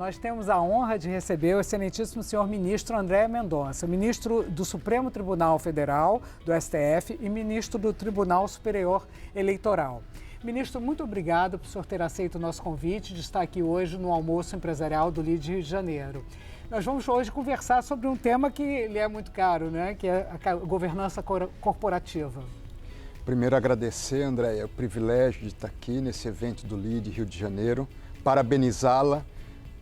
nós temos a honra de receber o excelentíssimo senhor ministro André Mendonça, ministro do Supremo Tribunal Federal, do STF, e ministro do Tribunal Superior Eleitoral. Ministro, muito obrigado por o senhor ter aceito o nosso convite de estar aqui hoje no almoço empresarial do LIDE Rio de Janeiro. Nós vamos hoje conversar sobre um tema que lhe é muito caro, né? Que é a governança corporativa. Primeiro, agradecer, Andréia, o privilégio de estar aqui nesse evento do LIDE Rio de Janeiro, parabenizá-la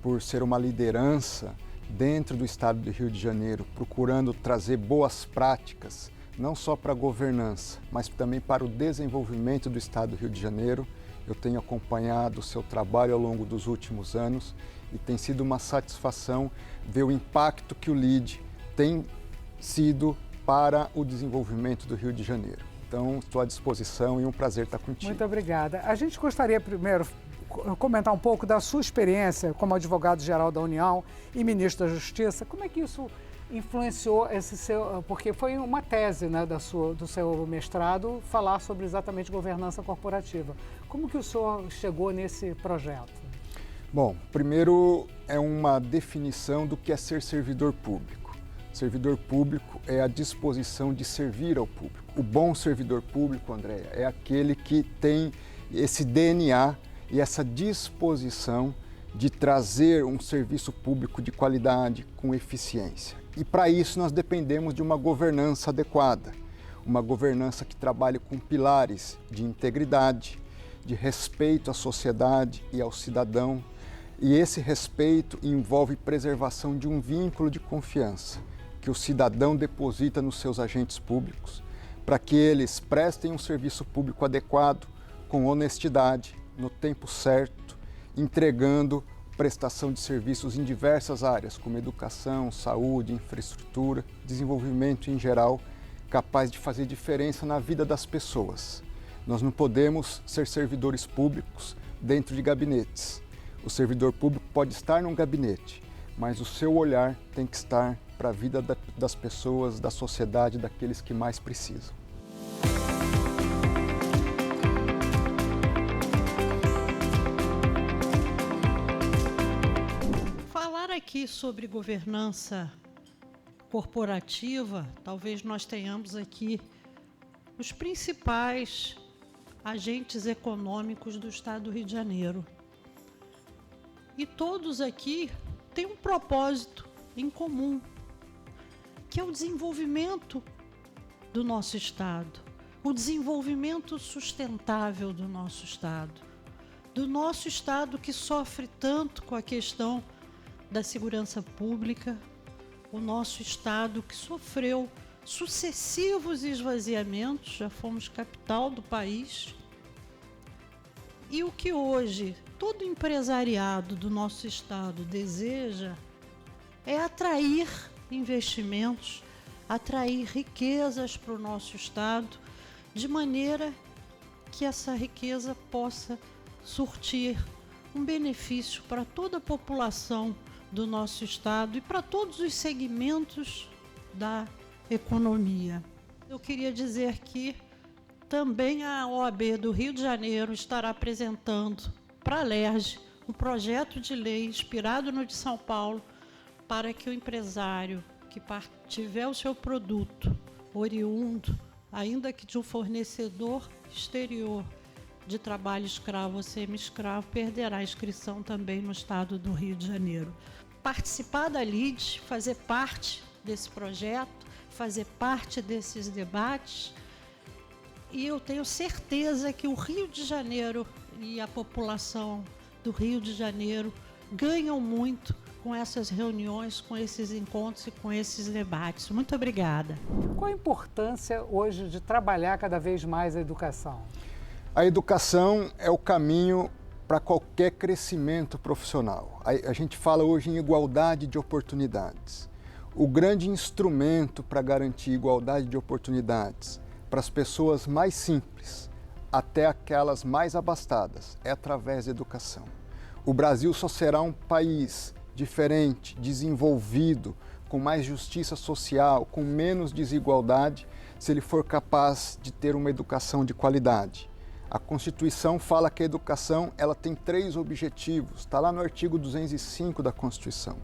por ser uma liderança dentro do estado do Rio de Janeiro, procurando trazer boas práticas, não só para a governança, mas também para o desenvolvimento do estado do Rio de Janeiro. Eu tenho acompanhado o seu trabalho ao longo dos últimos anos e tem sido uma satisfação ver o impacto que o LIDE tem sido para o desenvolvimento do Rio de Janeiro. Então, estou à disposição e um prazer estar contigo. Muito obrigada. A gente gostaria primeiro comentar um pouco da sua experiência como advogado-geral da União e ministro da Justiça. Como é que isso influenciou esse seu... Porque foi uma tese, né, do seu mestrado falar sobre exatamente governança corporativa. Como que o senhor chegou nesse projeto? Bom, primeiro é uma definição do que é ser servidor público. Servidor público é a disposição de servir ao público. O bom servidor público, Andréia, é aquele que tem esse DNA e essa disposição de trazer um serviço público de qualidade, com eficiência. E para isso nós dependemos de uma governança adequada, uma governança que trabalhe com pilares de integridade, de respeito à sociedade e ao cidadão. E esse respeito envolve preservação de um vínculo de confiança que o cidadão deposita nos seus agentes públicos, para que eles prestem um serviço público adequado, com honestidade, no tempo certo, entregando prestação de serviços em diversas áreas, como educação, saúde, infraestrutura, desenvolvimento em geral, capaz de fazer diferença na vida das pessoas. Nós não podemos ser servidores públicos dentro de gabinetes. O servidor público pode estar num gabinete, mas o seu olhar tem que estar para a vida das pessoas, da sociedade, daqueles que mais precisam. Falar aqui sobre governança corporativa, talvez nós tenhamos aqui os principais agentes econômicos do estado do Rio de Janeiro. E todos aqui têm um propósito em comum, que é o desenvolvimento do nosso estado, o desenvolvimento sustentável do nosso estado que sofre tanto com a questão da segurança pública, o nosso estado que sofreu sucessivos esvaziamentos, já fomos capital do país, e o que hoje todo empresariado do nosso estado deseja é atrair investimentos, atrair riquezas para o nosso estado, de maneira que essa riqueza possa surtir um benefício para toda a população do nosso estado e para todos os segmentos da economia. Eu queria dizer que também a OAB do Rio de Janeiro estará apresentando para a LERJ um projeto de lei inspirado no de São Paulo, para que o empresário que tiver o seu produto oriundo, ainda que de um fornecedor exterior de trabalho escravo ou semi-escravo, perderá a inscrição também no estado do Rio de Janeiro. Participar da LIDE, fazer parte desse projeto, fazer parte desses debates, e eu tenho certeza que o Rio de Janeiro e a população do Rio de Janeiro ganham muito com essas reuniões, com esses encontros e com esses debates. Muito obrigada. Qual a importância hoje de trabalhar cada vez mais a educação? A educação é o caminho para qualquer crescimento profissional. A gente fala hoje em igualdade de oportunidades. O grande instrumento para garantir igualdade de oportunidades para as pessoas mais simples até aquelas mais abastadas é através da educação. O Brasil só será um país diferente, desenvolvido, com mais justiça social, com menos desigualdade, se ele for capaz de ter uma educação de qualidade. A Constituição fala que a educação ela tem 3 objetivos, está lá no artigo 205 da Constituição.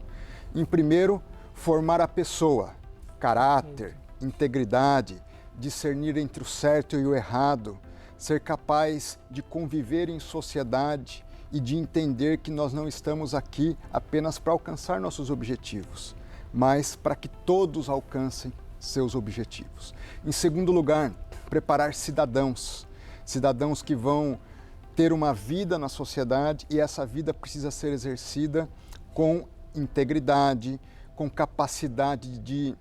Em primeiro, formar a pessoa, caráter, integridade, discernir entre o certo e o errado, ser capaz de conviver em sociedade e de entender que nós não estamos aqui apenas para alcançar nossos objetivos, mas para que todos alcancem seus objetivos. Em segundo lugar, preparar cidadãos que vão ter uma vida na sociedade e essa vida precisa ser exercida com integridade, com capacidade de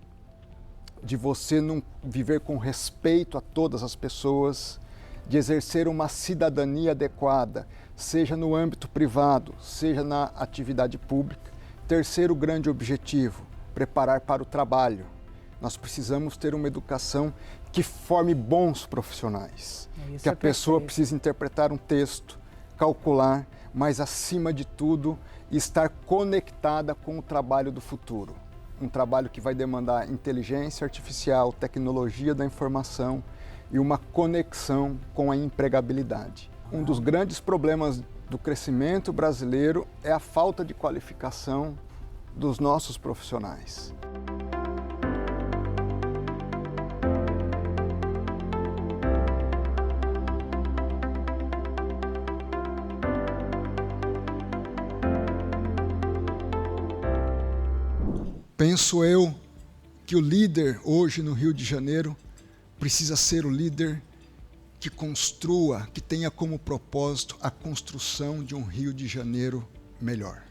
você não viver com respeito a todas as pessoas, de exercer uma cidadania adequada, seja no âmbito privado, seja na atividade pública. Terceiro grande objetivo, preparar para o trabalho. Nós precisamos ter uma educação que forme bons profissionais, que a pessoa precisa interpretar um texto, calcular, mas acima de tudo, estar conectada com o trabalho do futuro. Um trabalho que vai demandar inteligência artificial, tecnologia da informação e uma conexão com a empregabilidade. Um dos grandes problemas do crescimento brasileiro é a falta de qualificação dos nossos profissionais. Penso eu que o líder hoje no Rio de Janeiro precisa ser o líder que construa, que tenha como propósito a construção de um Rio de Janeiro melhor.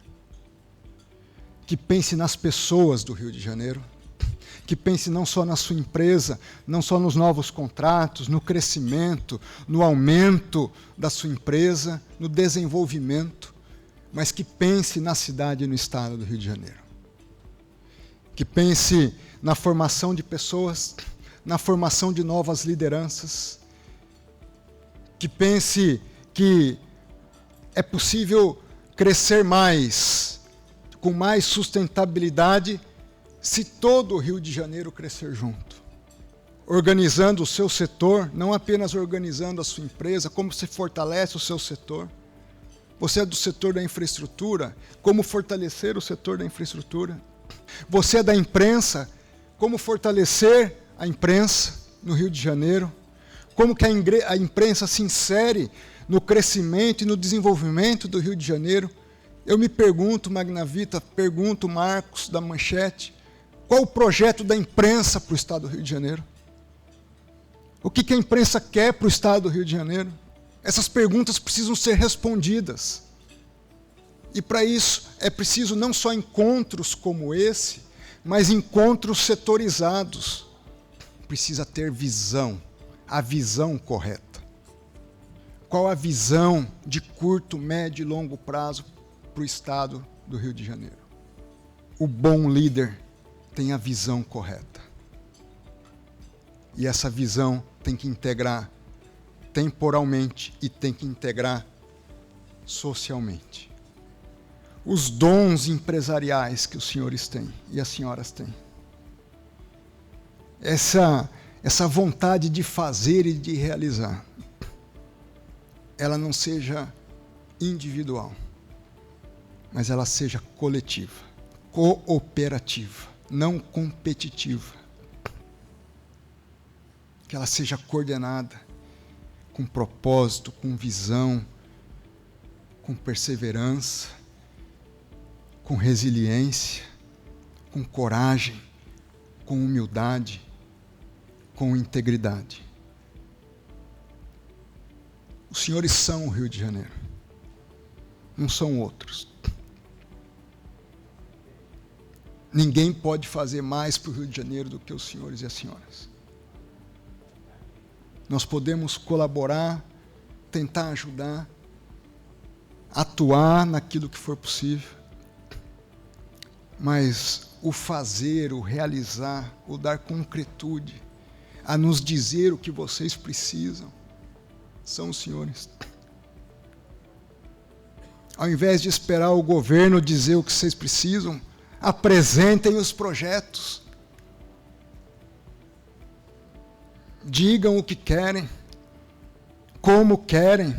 Que pense nas pessoas do Rio de Janeiro, que pense não só na sua empresa, não só nos novos contratos, no crescimento, no aumento da sua empresa, no desenvolvimento, mas que pense na cidade e no estado do Rio de Janeiro. Que pense na formação de pessoas, na formação de novas lideranças, que pense que é possível crescer mais, com mais sustentabilidade, se todo o Rio de Janeiro crescer junto. Organizando o seu setor, não apenas organizando a sua empresa, como se fortalece o seu setor. Você é do setor da infraestrutura, como fortalecer o setor da infraestrutura. Você é da imprensa, como fortalecer a imprensa no Rio de Janeiro, como que a imprensa se insere no crescimento e no desenvolvimento do Rio de Janeiro. Eu me pergunto, Magnavita, pergunto, Marcos, da Manchete, qual o projeto da imprensa para o Estado do Rio de Janeiro? O que a imprensa quer para o Estado do Rio de Janeiro? Essas perguntas precisam ser respondidas. E para isso é preciso não só encontros como esse, mas encontros setorizados. Precisa ter visão, a visão correta. Qual a visão de curto, médio e longo prazo para o Estado do Rio de Janeiro? O bom líder tem a visão correta. E essa visão tem que integrar temporalmente e tem que integrar socialmente. Os dons empresariais que os senhores têm e as senhoras têm. Essa vontade de fazer e de realizar, ela não seja individual, mas ela seja coletiva, cooperativa, não competitiva. Que ela seja coordenada com propósito, com visão, com perseverança, com resiliência, com coragem, com humildade, com integridade. Os senhores são o Rio de Janeiro, não são outros. Ninguém pode fazer mais para o Rio de Janeiro do que os senhores e as senhoras. Nós podemos colaborar, tentar ajudar, atuar naquilo que for possível, mas o fazer, o realizar, o dar concretude, a nos dizer o que vocês precisam, são os senhores. Ao invés de esperar o governo dizer o que vocês precisam, apresentem os projetos. Digam o que querem, como querem.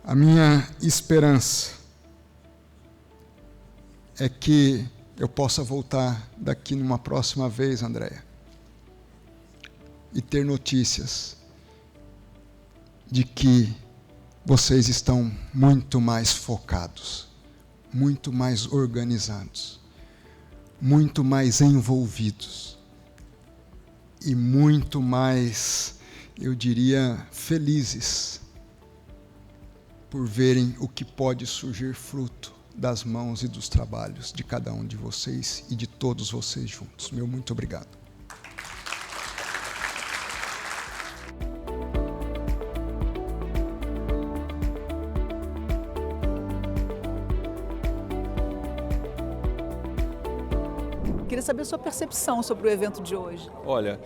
A minha esperança é que eu possa voltar daqui numa próxima vez, Andréia, e ter notícias de que vocês estão muito mais focados, muito mais organizados, muito mais envolvidos e muito mais, eu diria, felizes por verem o que pode surgir fruto das mãos e dos trabalhos de cada um de vocês e de todos vocês juntos. Meu muito obrigado. Queria saber a sua percepção sobre o evento de hoje. Olha,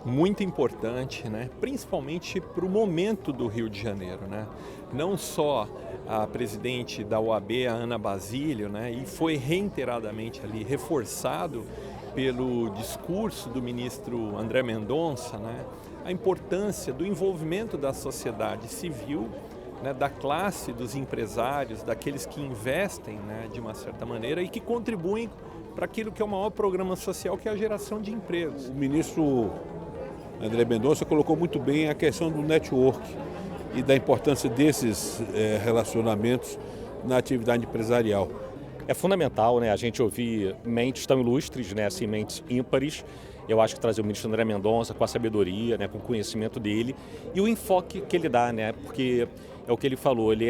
muito importante, né? Principalmente para o momento do Rio de Janeiro, né? Não só a presidente da OAB, a Ana Basílio, né? E foi reiteradamente ali reforçado pelo discurso do ministro André Mendonça, né? A importância do envolvimento da sociedade civil, né? Da classe dos empresários, daqueles que investem, né? De uma certa maneira e que contribuem para aquilo que é o maior programa social, que é a geração de empregos. O ministro André Mendonça colocou muito bem a questão do network e da importância desses relacionamentos na atividade empresarial. É fundamental, né, a gente ouvir mentes tão ilustres, né, assim, mentes ímpares. Eu acho que trazer o ministro André Mendonça com a sabedoria, né, com o conhecimento dele e o enfoque que ele dá, né, porque é o que ele falou, ele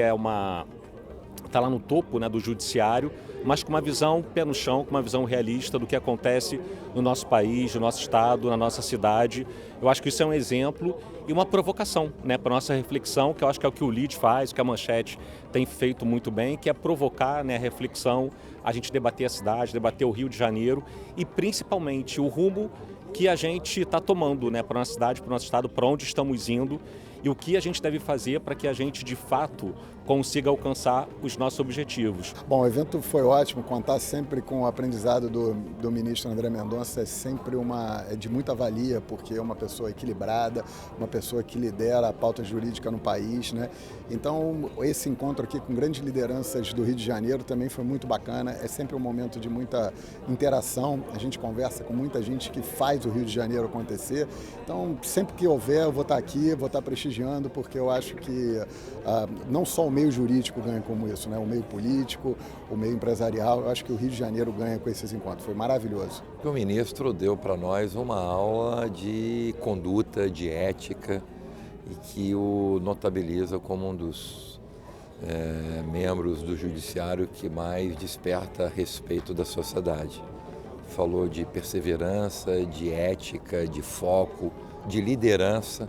está lá no topo, né, do judiciário, mas com uma visão pé no chão, com uma visão realista do que acontece no nosso país, no nosso estado, na nossa cidade. Eu acho que isso é um exemplo e uma provocação, né, para a nossa reflexão, que eu acho que é o que o LID faz, que a Manchete tem feito muito bem, que é provocar, né, a reflexão, a gente debater a cidade, debater o Rio de Janeiro e principalmente o rumo que a gente está tomando, né, para a nossa cidade, para o nosso estado, para onde estamos indo e o que a gente deve fazer para que a gente, de fato, consiga alcançar os nossos objetivos. Bom, o evento foi ótimo, contar sempre com o aprendizado do ministro André Mendonça é sempre de muita valia, porque é uma pessoa equilibrada, uma pessoa que lidera a pauta jurídica no país, né? Então, esse encontro aqui com grandes lideranças do Rio de Janeiro também foi muito bacana, é sempre um momento de muita interação, a gente conversa com muita gente que faz o Rio de Janeiro acontecer, então, sempre que houver, eu vou estar aqui, vou estar prestigiando, porque eu acho que não só o meio jurídico ganha como isso, né? O meio político, o meio empresarial, eu acho que o Rio de Janeiro ganha com esses encontros, foi maravilhoso. O ministro deu para nós uma aula de conduta, de ética e que o notabiliza como um dos membros do judiciário que mais desperta respeito da sociedade. Falou de perseverança, de ética, de foco, de liderança,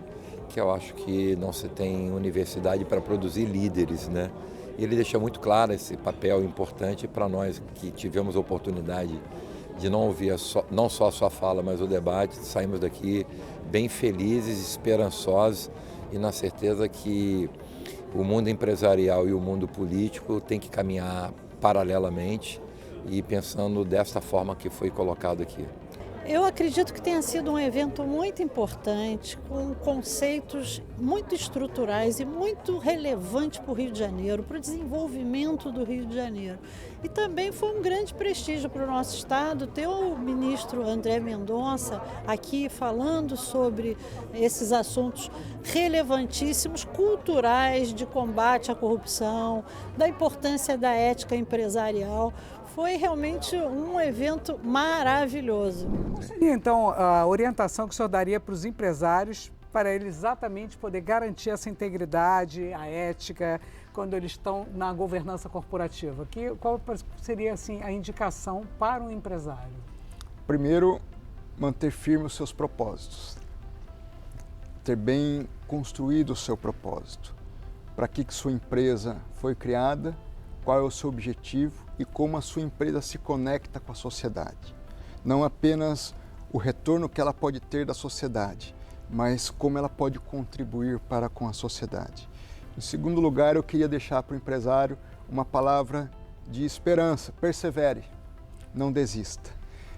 que eu acho que não se tem universidade para produzir líderes, né? E ele deixa muito claro esse papel importante para nós que tivemos a oportunidade de não ouvir não só a sua fala, mas o debate. Saímos daqui bem felizes, esperançosos e na certeza que o mundo empresarial e o mundo político têm que caminhar paralelamente e pensando desta forma que foi colocado aqui. Eu acredito que tenha sido um evento muito importante, com conceitos muito estruturais e muito relevantes para o Rio de Janeiro, para o desenvolvimento do Rio de Janeiro. E também foi um grande prestígio para o nosso estado ter o ministro André Mendonça aqui falando sobre esses assuntos relevantíssimos, culturais, de combate à corrupção, da importância da ética empresarial. Foi realmente um evento maravilhoso. Qual seria, então, a orientação que o senhor daria para os empresários para eles exatamente poder garantir essa integridade, a ética, quando eles estão na governança corporativa? Qual seria, assim, a indicação para um empresário? Primeiro, manter firme os seus propósitos. Ter bem construído o seu propósito. Para que sua empresa foi criada, qual é o seu objetivo e como a sua empresa se conecta com a sociedade. Não apenas o retorno que ela pode ter da sociedade, mas como ela pode contribuir para com a sociedade. Em segundo lugar, eu queria deixar para o empresário uma palavra de esperança. Persevere, não desista.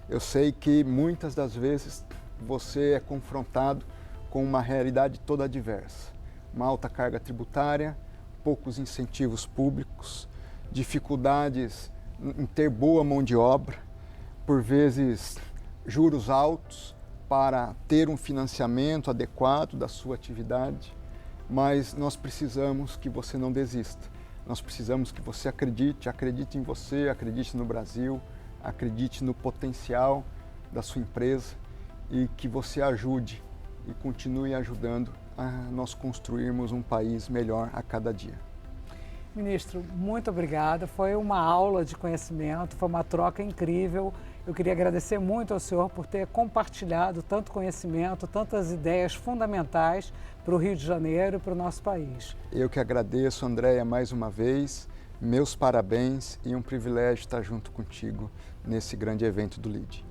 Eu sei que muitas das vezes você é confrontado com uma realidade toda adversa. Uma alta carga tributária, poucos incentivos públicos, dificuldades em ter boa mão de obra, por vezes juros altos para ter um financiamento adequado da sua atividade, mas nós precisamos que você não desista. Nós precisamos que você acredite em você, acredite no Brasil, acredite no potencial da sua empresa e que você ajude e continue ajudando a nós construirmos um país melhor a cada dia. Ministro, muito obrigada. Foi uma aula de conhecimento, foi uma troca incrível. Eu queria agradecer muito ao senhor por ter compartilhado tanto conhecimento, tantas ideias fundamentais para o Rio de Janeiro e para o nosso país. Eu que agradeço, Andréia, mais uma vez. Meus parabéns e um privilégio estar junto contigo nesse grande evento do LIDE.